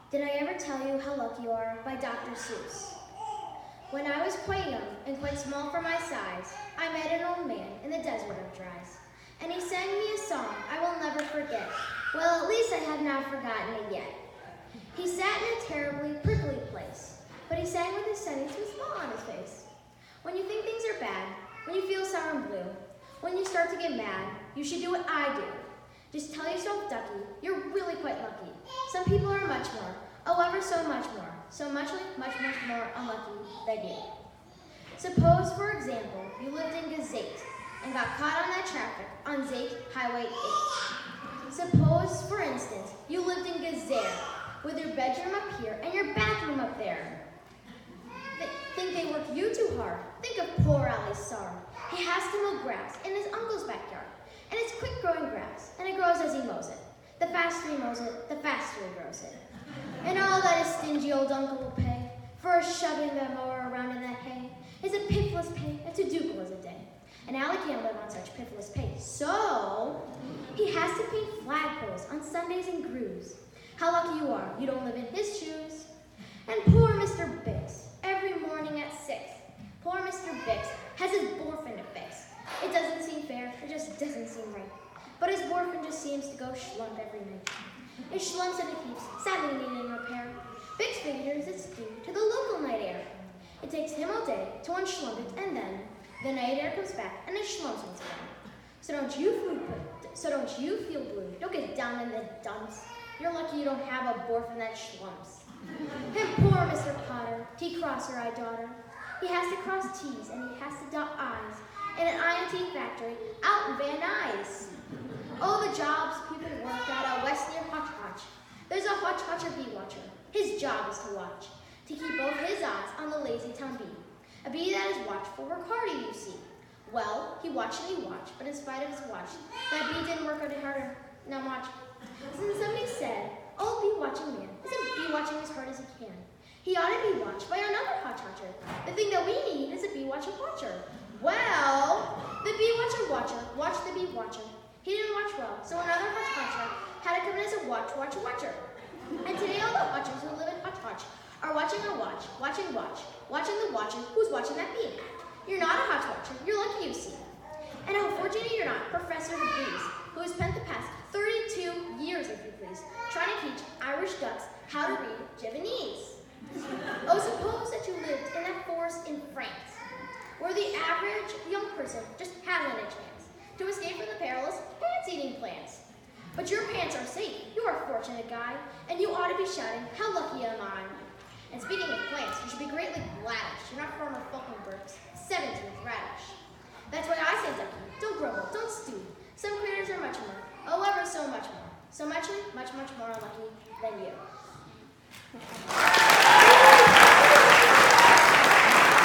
Did I ever tell you how lucky you are by Dr. Suess? When I was quite young and quite small for my size, I met an old man in the desert of dries, and he sang me a song I will never forget. Well, at least I have not forgotten it yet. He sat in a terribly prickly place, but he sang with his sunny with a smile on his face. When you think things are bad, when you feel sour and blue, when you start to get mad, you should do what I do. Just tell yourself, ducky, you're really quite lucky. Some people are much more, oh ever so much more, so much more unlucky than you. Suppose, for example, you lived in Gazette and got caught on that traffic on Zate Highway 8. Suppose, for instance, you lived in Gazette with your bedroom up here and your bathroom up there. Think they work you too hard. Think of poor Ali Sar. He has to mow grass in his uncle's backyard. And it's quick growing grass, and it grows as he mows it. The faster he mows it, the faster he grows it. And all that his stingy old uncle will pay for shoving that mower around in that hay is a pitiful pay and $2 a day. And Ali can't live on such pitiful pay, so he has to paint flagpoles on Sundays and grooves. How lucky you are, you don't live in his shoes. And poor Mr. Bix, every morning at 6, poor Mr. Bix has his boyfriend to fix. It doesn't seem fair, it just doesn't seem right. But his boyfriend just seems to go schlump every night. It schlumps and it keeps sadly needing repair. Bix figures it's due to the local night air. It takes him all day to unschlump it, and then the night air comes back and it schlumps once again. So don't you feel blue. Don't get down in the dumps. You're lucky you don't have a boyfriend that schlumps. And poor Mr. Potter, T-crosser-eyed daughter. He has to cross T's and he has to dot I's in an IoT factory out in Van Nuys. Oh, the jobs people work at west near Hotch Hotch. There's a Hotch Hotcher bee watcher. His job is to watch, to keep both his eyes on the lazy town bee. A bee that is watchful for Cardi, you see. Well, he watched and he watched, but in spite of his watch, that bee didn't work any harder. Now watch. Since somebody said, oh, bee watching man isn't bee watching as hard as he can. He ought to be watched by another Hotch Hotcher. The thing that we need is a bee watcher watcher. Well, the bee watcher watched the bee watcher. He didn't watch well, so another Hotch Hotcher had to come in as a watcher. And today all the Hotchers who live in Hotch Hotch are watching the watching the watcher who's watching that bee. You're not a Hotch Watcher, you're lucky you see. And how fortunate you're not, Professor DeVries, who has spent the past 32 years, if you please, trying to teach Irish ducks how to read Javanese. Oh, suppose that you lived in that forest in France, where the average young person just hadn't a chance to escape from the perilous pants-eating plants. But your pants are safe, you are a fortunate guy, and you ought to be shouting, how lucky am I? And speaking of plants, you should be greatly gladish. You're not Farmer Falkenberg's 17th radish. That's why I say, ducky, don't grumble, don't stew. Some critters are much more, oh ever so much more. So much more unlucky than you.